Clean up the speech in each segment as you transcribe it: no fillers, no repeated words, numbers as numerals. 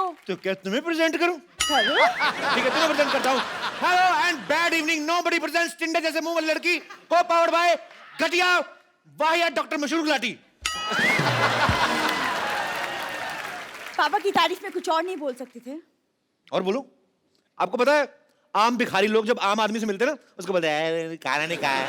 हो। तो क्या तुम्हें प्रेजेंट करूं? करो। ठीक है, तुम्हें प्रेजेंट करता हूं। Hello and bad evening, nobody presents टिंडे जैसे मुंह वाली लड़की को पावर्ड बाय घटिया वाहिया डॉक्टर मशहूर गुलाटी। पापा की तारीफ में कुछ और नहीं बोल सकते थे? और बोलो, आपको पता है आम भिखारी लोग जब आम आदमी से मिलते हैं ना, उसको बोलते हैं खाना नहीं खाया।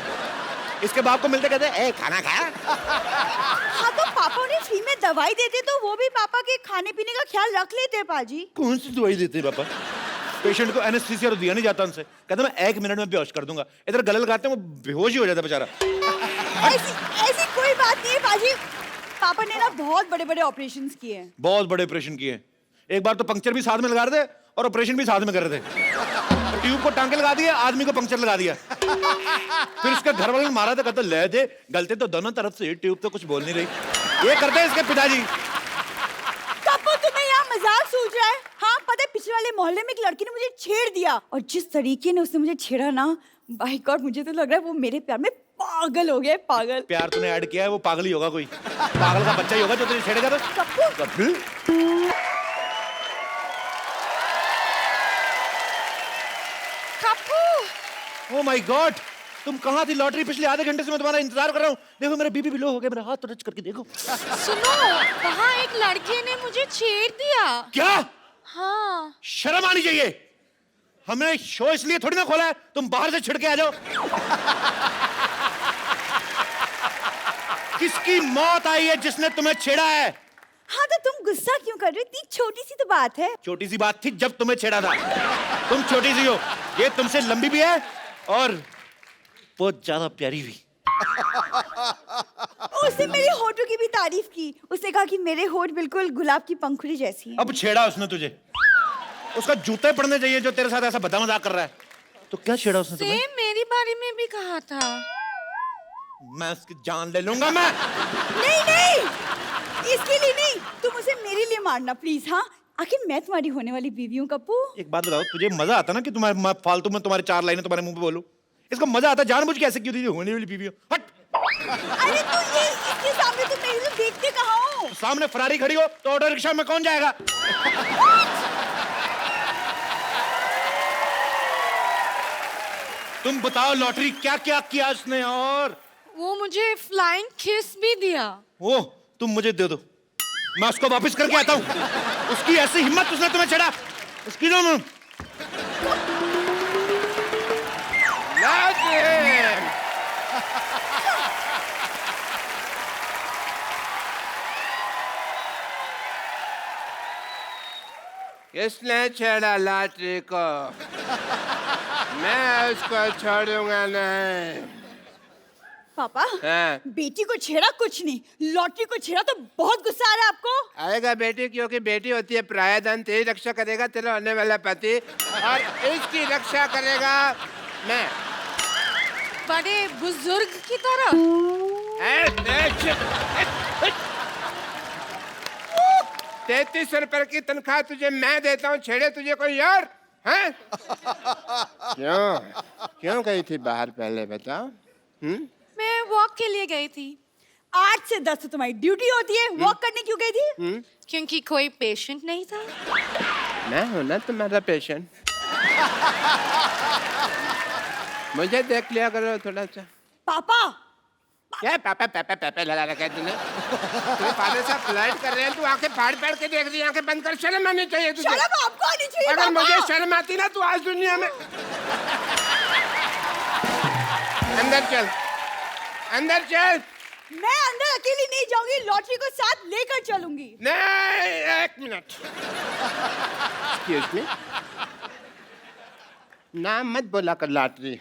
इसके बाप को मिलते कहते हैं खाना खाया। हाँ तो पापा उन्हें फ्री में दवाई देते तो वो भी पापा के खाने पीने का ख्याल रख लेते पाजी। कौन सी दवाई देते हैं पापा? पेशेंट को एनेस्थीसिया तो दिया नहीं जाता उनसे, कहते मैं 1 मिनट में बेहोश कर दूंगा। इधर गले लगाते हैं वो बेहोश ही हो जाता बेचारा। ऐसी कोई बात नहीं है पाजी। पापा ने ना बहुत बड़े बड़े ऑपरेशंस किए हैं। बहुत बड़े ऑपरेशन किए। एक बार तो पंक्चर भी साथ में लगा रहे थे और ऑपरेशन भी साथ में कर रहे थे। ट्यूब को टांके लगा दिए, आदमी को पंक्चर लगा दिया। फिर इसके घर वाले ने मारा था, कहते ले दे, गलते तो दोनों तरफ से, ट्यूब तो कुछ बोल नहीं रही। ये करते हैं इसके पिताजी। कपू तुम्हें यहाँ मजाक सूझ रहा है? हाँ पता है पिछले वाले मोहल्ले में एक लड़की ने मुझे छेड़ दिया और जिस तरीके ने उसने मुझे छेड़ा ना, बाय गॉड मुझे तो लग रहा है वो मेरे प्यार में पागल हो गया। पागल प्यार तूने ऐड किया है, वो पागल ही होगा, कोई पागल का बच्चा ही होगा जो तुझे छेड़ेगा। तो कपू ओह माय गॉड, तुम कहाँ थी? लॉटरी पिछले आधे घंटे से मैं तुम्हारा इंतजार कर रहा हूँ। देखो मेरा बीपी भी लो हो गया, मेरा हाथ तो टच करके देखो। सुनो, वहाँ एक लड़के ने मुझे छेड़ दिया। क्या? हाँ। शर्म आनी चाहिए। हमने शो इसलिए थोड़ी ना खोला है तुम बाहर से छिड़के आ जाओ। किसकी मौत आई है जिसने तुम्हें छेड़ा है? हाँ तो तुम गुस्सा क्यों कर रहे? इतनी छोटी सी तो बात है। छोटी सी बात थी जब तुम्हें छेड़ा था। तुम छोटी सी हो, ये तुमसे लंबी भी है और बहुत ज्यादा प्यारी भी। उसने मेरे होठों की भी तारीफ की। उसने कहा कि मेरे होठ बिल्कुल गुलाब की पंखुड़ी जैसी हैं। अब छेड़ा उसने तुझे, उसका जूते पड़ने चाहिए जो तेरे साथ ऐसा बदा मजाक कर रहा है। तो क्या छेड़ा उसने तुम्हें? सेम मेरी बारे में भी कहा था। मैं उसकी जान ले लूंगा मैं। नहीं, इसके लिए नहीं, तुम उसे मेरे लिए मारना प्लीज। हाँ आखिर मैं तुम्हारी होने वाली बीवी हूँ कप्पू। एक बात बताओ, तुझे मजा आता ना कि तुम्हारे फालतू में तुम्हारे 4 लाइनें तुम्हारे मुंह पे बोलूं? इसको मजा आता जानबूझ के ऐसे क्यों दी होने वाली बीवी हो? हट। अरे तो ये इसके सामने तुम मेरे को देखते कहाँ हो? सामने फरारी खड़ी हो तो ऑटो रिक्शा में कौन जाएगा? तुम बताओ लॉटरी क्या क्या किया उसने? और वो मुझे फ्लाइंग किस भी दिया। वो तुम मुझे दे दो, मैं उसको वापस करके आता हूँ। उसकी ऐसी हिम्मत, उसने तुम्हें छेड़ा, उसकी ना किसने छेड़ा लॉटरी को? मैं उसको छोड़ूंगा नहीं। पापा हाँ। बेटी को छेड़ा कुछ नहीं, लॉटरी को छेड़ा तो बहुत गुस्सा आ रहा है आपको। आएगा बेटी, क्योंकि बेटी होती है प्रायधन। तेरी रक्षा करेगा तेरा होने वाला पति और इसकी रक्षा करेगा मैं, बड़े बुजुर्ग की तरह। 33 रुपए की तनख्वाह तुझे मैं देता हूँ, छेड़े तुझे कोई और? हैं? क्यों गई थी बाहर पहले बताओ? मैं वॉक के लिए गई थी। 8 से 10 तो तुम्हारी ड्यूटी होती है, वॉक करने क्यों गई थी? क्योंकि कोई पेशेंट नहीं था। मैं हूं ना तुम्हारा पेशेंट। मुझे देख लिया करो थोड़ा सा। पापा क्या पापा पापा पापा लगा रखा है तूने? तेरे फादर साहब फ्लाइट कर रहे हैं, तू आंखें फाड़ फाड़ के देख रही है। आंखें बंद कर, शर्म आनी चाहिए तुझे। शर्म आपको आनी चाहिए। अगर मुझे शर्म आती ना, तू आज दुनिया में। अंदर चल, अंदर चल। मैं अंदर अकेली नहीं जाऊंगी, लॉटरी को साथ लेकर चलूंगी। नहीं, 1 मिनट। एक्सक्यूज मी, नाम मत बोला कर लॉटरी।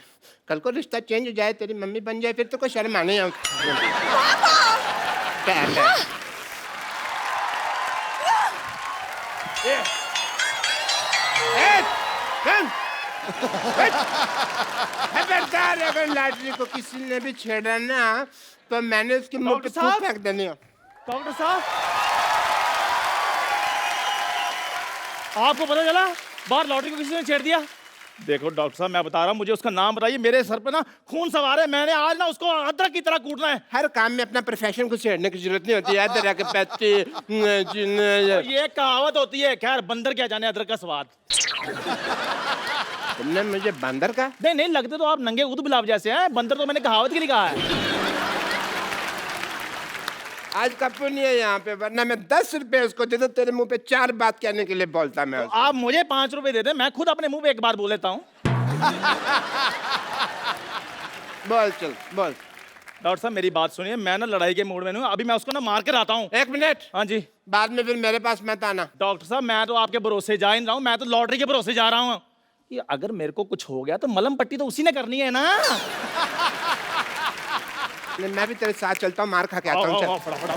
कल को रिश्ता चेंज हो जाए, तेरी मम्मी बन जाए, फिर तो कोई शर्म आने। खबरदार, अगर लॉटरी को किसी ने भी छेड़ा ना तो मैंने उसकी मुंह पे थूक फेंक देनी है। डॉक्टर साहब, आपको पता चला बाहर लॉटरी को किसी ने छेड़ दिया? देखो डॉक्टर साहब, मैं बता रहा हूँ, मुझे उसका नाम बताइए। मेरे सर पे ना खून सवार है, मैंने आज ना उसको अदरक की तरह कूटना है। हर काम में अपना प्रोफेशन को छेड़ने की जरूरत नहीं होती है। तरह के पैसे ये कहावत होती है। खैर, बंदर क्या जाने अदरक का स्वाद। तुमने मुझे बंदर का? नहीं नहीं, लगते तो आप नंगे ऊद गुलाब जैसे हैं। बंदर तो मैंने कहावत के लिए कहा है। आज कपूर नहीं है यहाँ पे, वरना मैं 10 रुपए उसको दे दो, तेरे मुंह पे 4 बात कहने के लिए बोलता मैं उसको। आप मुझे 5 रुपए दे दें, मैं खुद अपने मुंह पे एक बार बोल लेता हूँ। बोल चल बोल। डॉक्टर साहब मेरी बात सुनिए, मैं ना लड़ाई के मूड में हूँ। अभी मैं उसको ना मार कर आता हूँ। 1 मिनट। हाँ जी। बाद में फिर मेरे पास मत आना। डॉक्टर साहब, मैं तो आपके भरोसे जा ही नहीं रहा हूँ, मैं तो लॉटरी के भरोसे जा रहा हूँ कि अगर मेरे को कुछ हो गया तो मलम पट्टी तो उसी ने करनी है ना। मैं भी तेरे साथ चलता हूँ, मार खा के आता हूँ। चल। फटाफट।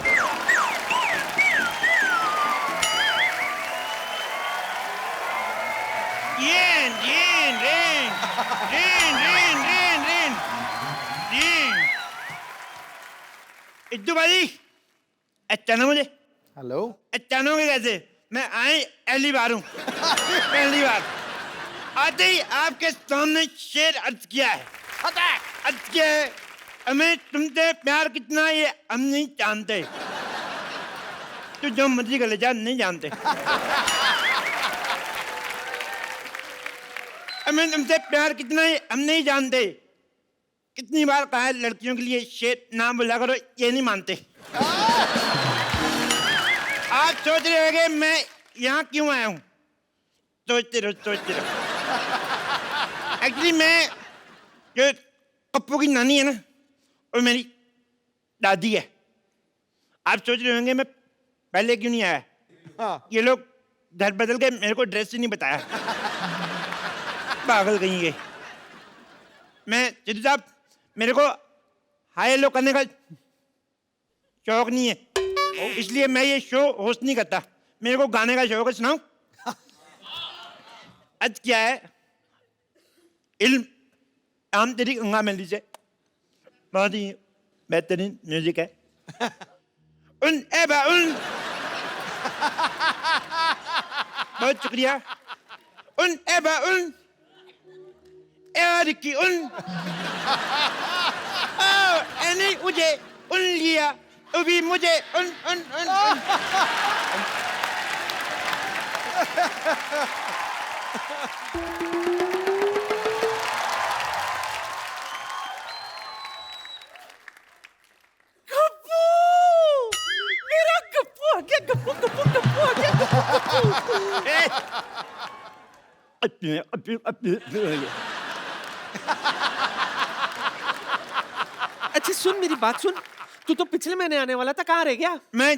इद्दू भाई, अचानक मुझे हेलो। अचानक कैसे? मैं आए पहली बार हूँ। पहली बार आते ही आपके सामने शेर अर्ज किया है। अर्ज किया है, हमें तुमसे प्यार कितना ये हम नहीं जानते। तो जो मर्जी कर ले जा, नहीं जानते। हमें तुमसे प्यार कितना है हम नहीं जानते। कितनी बार कहा है लड़कियों के लिए शेर नाम बोला करो, ये नहीं मानते। आप सोच रहे होंगे मैं यहाँ क्यों आया हूँ। सोचते रहो। एक्चुअली मैं जो पप्पू की नानी है ना, वो मेरी दादी है। आप सोच रहे होंगे मैं पहले क्यों नहीं आया। हाँ। ये लोग घर बदल के मेरे को ड्रेस ही नहीं बताया। पागल कहीं गए। मैं सिद्धू साहब, मेरे को हाई लो करने का शौक नहीं है, इसलिए मैं ये शो होस्ट नहीं करता। मेरे को गाने का शौक है। सुनाऊं? आज क्या है, इल्म आम तेरी गंगा मेली से बहुत ही बेहतरीन म्यूजिक है। उन एबा उन, बहुत शुक्रिया। उन एबा उन की उन एनी मुझे उन लिया, अभी मुझे उन उन उन, उन। मेरा गप्पू आ गया। गप्पू आ गया। अच्छा सुन, मेरी बात सुन। तू तो पिछले महीने आने वाला था, कहाँ रह गया? मैं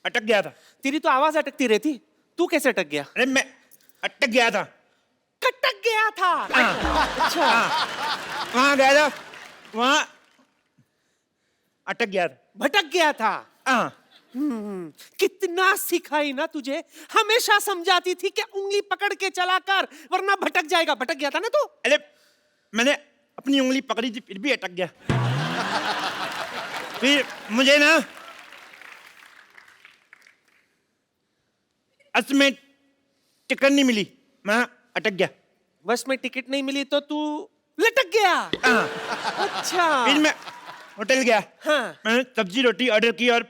अटक गया था। तेरी तो आवाज अटकती रहती, तू कैसे अटक गया? अरे मैं अटक गया था। कटक गया था। अच्छा। वहां गया था, वहां अटक गया था। भटक गया था। हाँ। कितना सिखाई ना तुझे, हमेशा समझाती थी कि उंगली पकड़ के चला कर वरना भटक जाएगा। भटक गया था ना तू। अरे मैंने अपनी उंगली पकड़ी थी, फिर भी अटक गया। फिर मुझे ना बस में टिकट नहीं मिली, मैं अटक गया। बस में टिकट नहीं मिली तो तू लटक गया। हाँ। अच्छा। फिर मैं होटल गया। हाँ। मैंने सब्जी रोटी ऑर्डर की और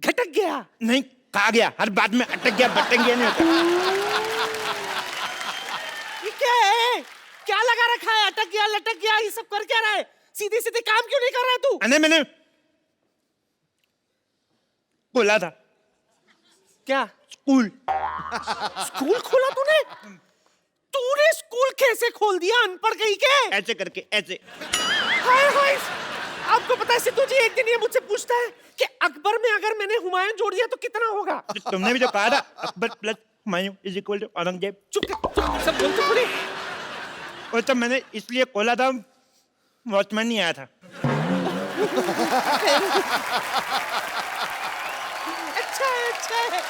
घटक गया। नहीं खा गया। हर बात में अटक गया, भटक गया नहीं होता। ये क्या है? क्या लगा रखा है? अटक गया, लटक गया, ये सब कर क्या रहा है? सीधे सीधे काम क्यों नहीं कर रहा है तू? अरे मैंने बोला था क्या? स्कूल। स्कूल खोला तूने? तूने स्कूल कैसे खोल दिया, अनपढ़ कहीं के? ऐसे करके ऐसे। हाय हाय। आपको पता है सिद्धू जी, एक दिन ये मुझसे पूछता है कि अकबर में अगर मैंने हुमायूं जोड़ दिया तो कितना होगा? तुमने भी तो कहा था Akbar plus Humayun is equal to Aurangzeb. चुप सब बोलते पूरी। वो तो मैंने इसलिए खोला था, वॉचमैन नहीं आया था। अच्छा है, अच्छा है।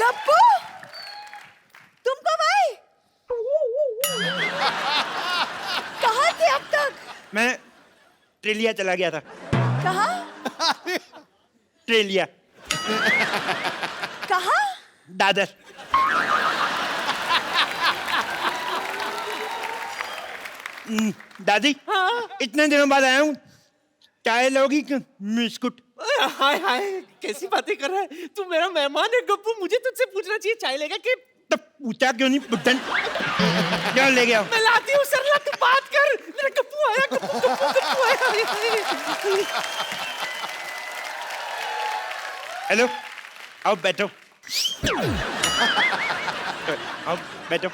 गप्पू, तुम कब आए? कहाँ थे अब तक? मैं ट्रेलिया चला गया था। कहाँ? ट्रेलिया। कहाँ? दादर। दादी, इतने दिनों बाद आया हूँ, चाय लोगी कि बिस्कुट? हाय हाय, कैसी बातें कर रहा है तू? मेरा मेहमान है गप्पू, मुझे तुझसे पूछना चाहिए चाय लेगा कि? तो पूछा क्यों नहीं बुड्ढन? क्यों ले गया? मैं लाती हूँ सरला, तू बात कर। मेरा गप्पू आया, गप्पू आया। हेलो, आओ बैठो। आओ बैठो,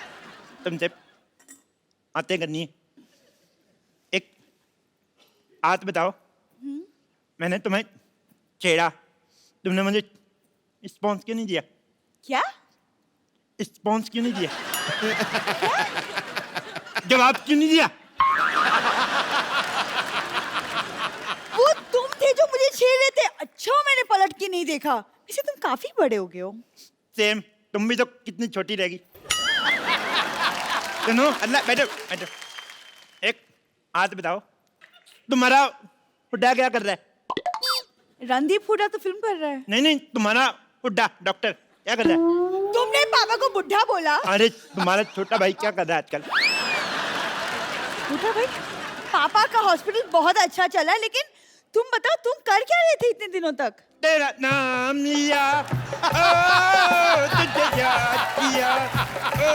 तुमसे बातें करनी है। एक बात बताओ, मैंने तुम्हें छेड़ा, तुमने मुझे रिस्पॉन्स क्यों नहीं दिया? क्या? रिस्पॉन्स क्यों नहीं दिया? जवाब क्यों नहीं दिया? वो तुम थे जो मुझे छेड़ रहे थे। अच्छा मैंने पलट के नहीं देखा। वैसे तुम काफी बड़े हो गए हो। सेम, तुम भी तो कितनी छोटी रहेगी। सुनो, अल्लाह, बैठो बैठो। एक बात बताओ, तुम्हारा हुड्डा क्या कर रहा है? रणदीप हुड्डा तो फिल्म कर रहा है। नहीं नहीं, तुम्हारा हुड्डा डॉक्टर क्या कर रहा है? तुमने पापा को बुढ़ा बोला? अरे तुम्हारा छोटा भाई क्या कर रहा है आजकल? बुढ़ा भाई? पापा का हॉस्पिटल बहुत अच्छा चला है, लेकिन तुम बताओ तुम कर क्या रहे थे इतने दिनों तक? तेरा नाम लिया, ओ, तुझे याद किया, ओ,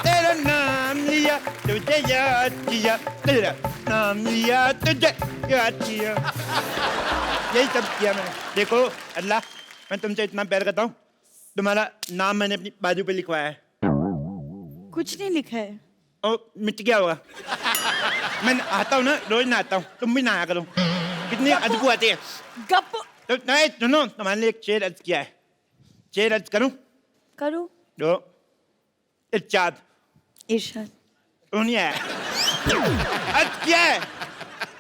तेरा नाम लिया, तुझे याद किया, तेरा नाम लिया, तुझे याद किया। यही सब किया मैंने। देखो अल्लाह, मैं तुमसे इतना प्यार करता हूँ, तुम्हारा नाम मैंने अपनी बाजू पे लिखवाया है। कुछ नहीं लिखा है। ओ, मिट गया होगा। मैं आता हूँ ना, रोज नहाता हूँ, तुम भी नहाया करो। कितनी अदबू आती है। गप तो नहीं सुनो, तुम्हारे लिए एक शेर अर्ज किया है। शेर अर्ज करूं? करो। दो इरशाद। इरशाद। वो नहीं आया। अर्ज किया है,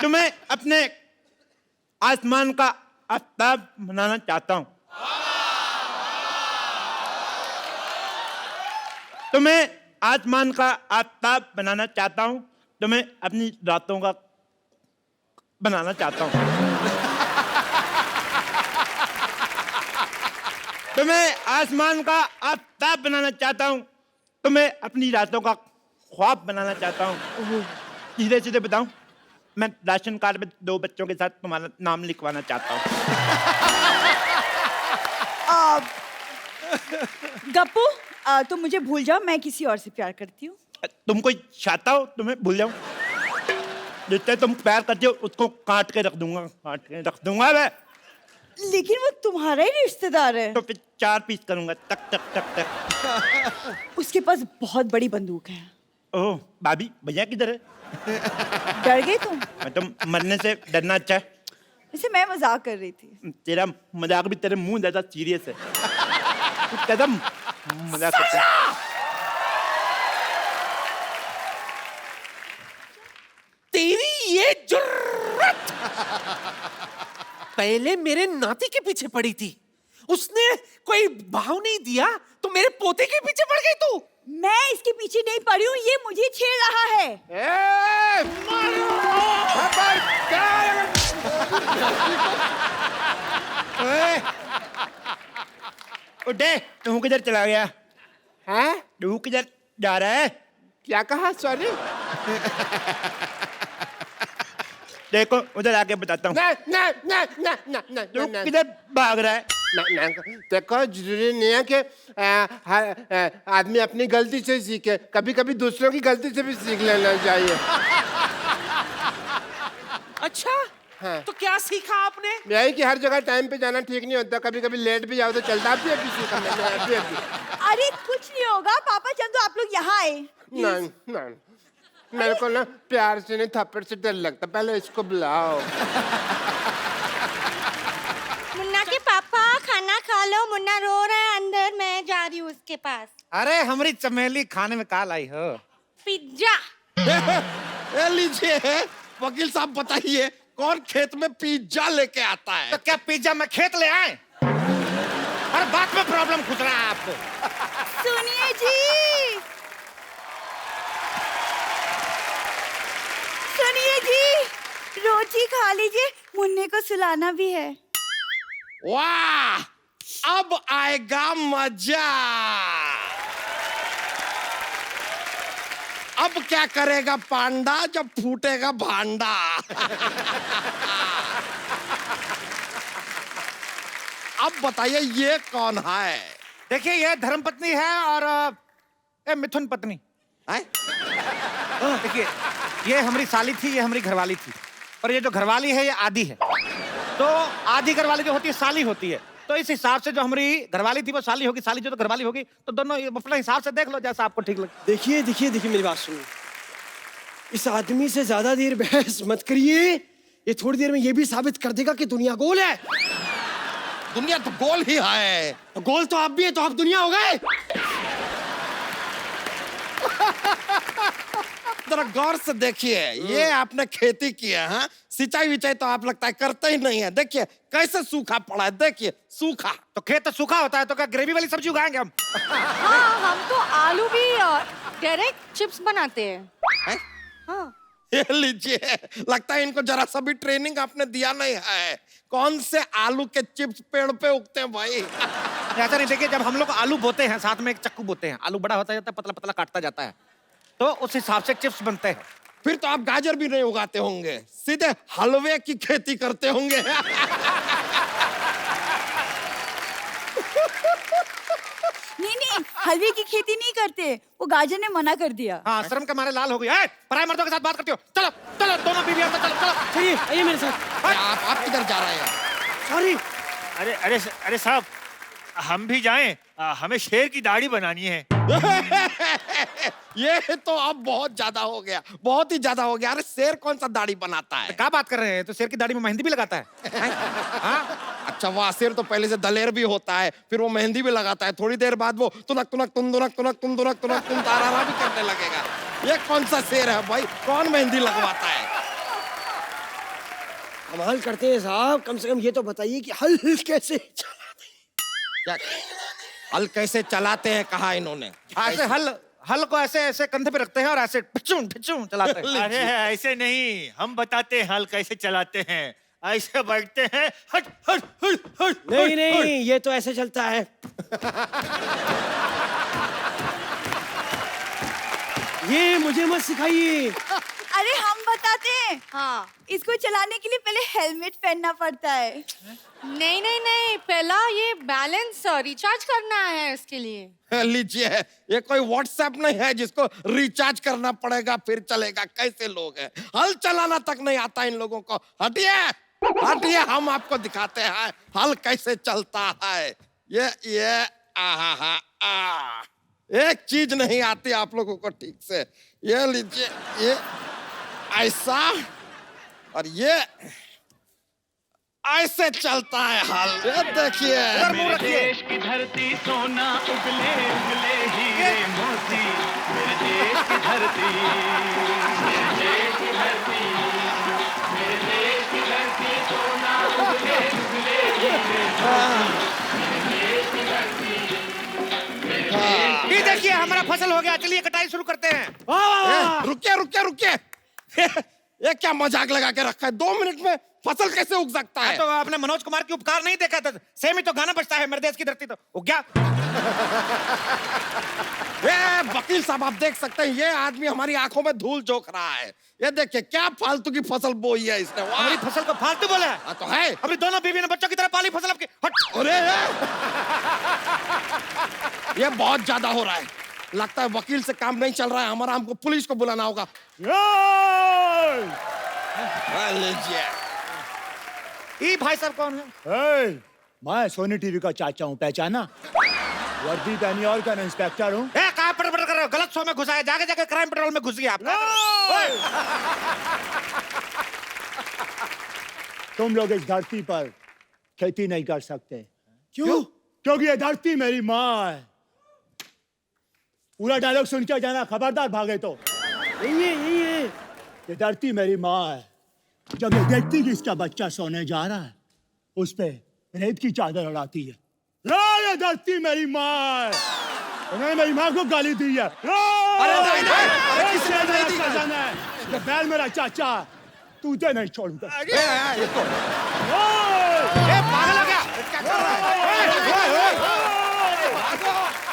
तुम्हें अपने आसमान का आफ्ताब बनाना चाहता हूं। तुम्हें आसमान का आफ्ताब बनाना चाहता हूं, तुम्हें अपनी रातों का बनाना चाहता हूं। तुम्हें आसमान का आफ्ताब बनाना चाहता हूं, तुम्हें अपनी रातों का ख्वाब बनाना चाहता हूं। सीधे सीधे बताऊं, मैं राशन कार्ड में 2 बच्चों के साथ तुम्हारा नाम लिखवाना चाहता हूं। गप्पू, तुम मुझे भूल जाओ, मैं किसी और से प्यार करती हूँ। तुम कोई चाहता हो तुम्हें भूल जाऊं? जितने तुम प्यार करते हो उसको काट के रख दूंगा, काट के रख दूंगा मैं। लेकिन वो तुम्हारा ही रिश्तेदार है। तो फिर 4 पीस करूंगा, तक तक तक तक। उसके पास बहुत बड़ी बंदूक है। ओह, भाभी भैया किधर है? डर गए तुम? मैं तो मरने से डरना अच्छा है। वैसे मैं मजाक कर रही थी। तेरा मजाक भी तेरे मुंह ज्यादा सीरियस है। तू कदम मजाक करता है। तेरी ये जुर्रत पहले मेरे नाती के पीछे पड़ी थी, उसने कोई भाव नहीं दिया तो मेरे पोते के पीछे पड़ गई तू। मैं इसके पीछे नहीं पड़ी हूँ, ये मुझे छेड़ रहा है। उठे, तू किधर चला गया? हैं? तू किधर जा रहा है? क्या कहा? सॉरी। देखो उधर आके बताता हूँ। तू नहीं। किधर भाग रहा है? देखो, जरूरी नहीं है कि हर आदमी अपनी गलती से सीखे, कभी कभी दूसरों की गलती से भी सीख लेना चाहिए। अच्छा, हाँ। तो क्या सीखा आपने? यही कि हर जगह टाइम पे जाना ठीक नहीं होता, कभी कभी लेट भी जाओ तो चलता। अभी सीखा मैंने, अभी। अरे कुछ नहीं होगा पापा, चंदू आप लोग यहाँ आए। नहीं नहीं, मेरे को ना प्यार से नहीं थप्पड़ से डर लगता, पहले इसको बुलाओ। मुन्ना के पापा खाना खा लो, मुन्ना रो रहा है अंदर, मैं जा रही हूँ उसके पास। अरे हमारी चमेली खाने में काल आई हो। पिज्जा। ए लीजिए वकील साहब, बताइए कौन खेत में पिज्जा लेके आता है? तो क्या पिज्जा में खेत ले आए? हर बात में प्रॉब्लम खुद रहा है आपको। सुनिए जी, सुनिए जी, रोटी खा लीजिए, मुन्ने को सुलाना भी है। वाह, अब आएगा मजा। अब क्या करेगा पांडा जब फूटेगा भांडा। अब बताइए ये कौन है? देखिए ये धर्मपत्नी है और ये मिथुन पत्नी। हैं? देखिए ये हमारी साली थी, ये हमारी घरवाली थी, और ये जो घरवाली है ये आधी है। तो आधी घरवाली जो होती है साली होती है, तो इस हिसाब से जो हमारी घरवाली थी वो साली होगी, साली जो तो घरवाली होगी, तो दोनों अपने हिसाब से देख लो जैसा आपको ठीक लगे। देखिए देखिए देखिए मेरी बात सुनिए, इस आदमी से ज्यादा देर बहस मत करिए, ये थोड़ी देर में ये भी साबित कर देगा कि दुनिया गोल है। दुनिया तो गोल ही है। गोल तो आप भी है, तो आप दुनिया हो गए। जरा गौर से देखिए, ये आपने खेती की है, हाँ? सिंचाई विचाई तो आप लगता है करते ही नहीं है। देखिए कैसे सूखा पड़ा है, देखिए सूखा। तो खेत तो सूखा होता है, तो क्या ग्रेवी वाली सब्जी उगाएंगे हम? हाँ, हम तो आलू भी डायरेक्ट चिप्स बनाते हैं। हैं? हाँ। ये लीजिए, लगता है इनको जरा सा भी ट्रेनिंग आपने दिया नहीं है। कौन से आलू के चिप्स पेड़ पे उगते हैं भाई? ऐसा नहीं, देखिए जब हम लोग आलू बोते हैं साथ में एक चक्कू बोते हैं, आलू बड़ा होता जाता है, पतला पतला काटता जाता है, तो उस हिसाब से चिप्स बनते हैं। फिर तो आप गाजर भी नहीं उगाते होंगे, सीधे हलवे की खेती करते होंगे। नहीं, हलवे की खेती नहीं करते, वो गाजर ने मना कर दिया। हाँ, शर्म के मारे लाल हो गई। ए, पराये मर्दों के साथ बात करती हो? चलो चलो दोनों बीवियां अंदर, चलो चलो। चलिए आइए मेरे साथ। आप किधर जा रहे हैं? सॉरी। अरे अरे अरे साहब, हम भी जाएं? हमें शेर की दाढ़ी बनानी है। ये तो अब बहुत ज्यादा हो गया, बहुत ही ज्यादा हो गया। अरे शेर कौन सा दाढ़ी बनाता है? क्या बात कर रहे हैं? तो शेर की दाढ़ी में मेहंदी भी लगाता है। अच्छा वाह, शेर तो पहले से दलेर भी होता है, फिर वो मेहंदी भी लगाता है, थोड़ी देर बाद वो तुनक तुनक तुम दुनक तुनक तुम दुनक तुनक तुम तारारा भी करने लगेगा। ये कौन सा शेर है भाई? कौन मेहंदी लगवाता है? कमाल करते हैं साहब, कम से कम ये तो बताइए कि हल कैसे क्या हल कैसे चलाते हैं, कहा इन्होंने? ऐसे हल को ऐसे ऐसे कंधे पे रखते हैं और ऐसे ढिचुम ढिचुम चलाते हैं। अरे ऐसे नहीं, हम बताते हैं हल कैसे चलाते हैं। ऐसे बैठते हैं, हट हट हट हट। नहीं नहीं, ये तो ऐसे चलता है। ये मुझे मत सिखाइए। अरे हम बताते हैं, हाँ। इसको चलाने के लिए पहले हेलमेट पहनना पड़ता है। नहीं नहीं नहीं, पहला ये बैलेंस रिचार्ज करना है इसके लिए। लीजिए, ये कोई व्हाट्सएप नहीं है जिसको रिचार्ज करना पड़ेगा फिर चलेगा। कैसे लोग हैं, हल चलाना तक नहीं आता इन लोगों को। हटिए हटिए, हम आपको दिखाते हैं हल कैसे चलता है। ये आहा आ, एक चीज नहीं आती आप लोगों को ठीक से। ये लीजिए, ये ऐसा और ये ऐसे चलता है हल। ये देखिए, देश की धरती सोना उगले उगले हीरे मोती, मेरे देश की धरती, मेरे देश की धरती, मेरे देश की धरती सोना उगले उगले हीरे मोती, मेरे देश की धरती। ये देखिए हमारा फसल हो गया, चलिए कटाई शुरू करते हैं। रुकिए रुकिए रुकिए। ये क्या मजाक लगा के रखा है? 2 मिनट में फसल कैसे उग सकता है? तो आपने मनोज कुमार की उपकार नहीं देखा था? सेम ही तो गाना बजता है, मेरे देश की धरती तो उग गया। ये वकील साहब आप देख सकते हैं, ये आदमी हमारी आंखों में धूल झोंक रहा है। ये देखिए क्या फालतू की फसल बोई है इसने। वाह! हमारी फसल को फालतू बोला है? हाँ तो है। अपनी दोनों बीवी ने बच्चों की तरह पाली फसल आपकी। हट। अरे ये बहुत ज्यादा हो रहा है, लगता है वकील से काम नहीं चल रहा है हमारा, हमको पुलिस को बुलाना होगा। लीजिए। ये भाई साहब कौन है? मैं सोनी टीवी का चाचा हूँ, पहचाना? वर्दी पहनी और क्या इंस्पेक्टर हूँ। कहाँ पर कर रहे हो? गलत शो में घुसा है, जाके जाके क्राइम पेट्रोल में घुस गया आप। तुम लोग इस धरती पर खेती नहीं कर सकते। क्यों? क्योंकि ये धरती मेरी माँ है। पूरा डायलॉग सुन के जाना, खबरदार भागे तो। ये धरती मेरी माँ है। जब ये देखती कि इसका बच्चा सोने जा रहा है, उस पे रेत की चादर उड़ाती है। ये धरती मेरी माँ है। उन्होंने मेरी माँ को गाली दी है। अरे नहीं, अरे किसी ने नहीं दी। ये बैल मेरा चाचा है, तुझे नहीं छोड़ूंगा। पागल हो गया? क्या कर रहा है?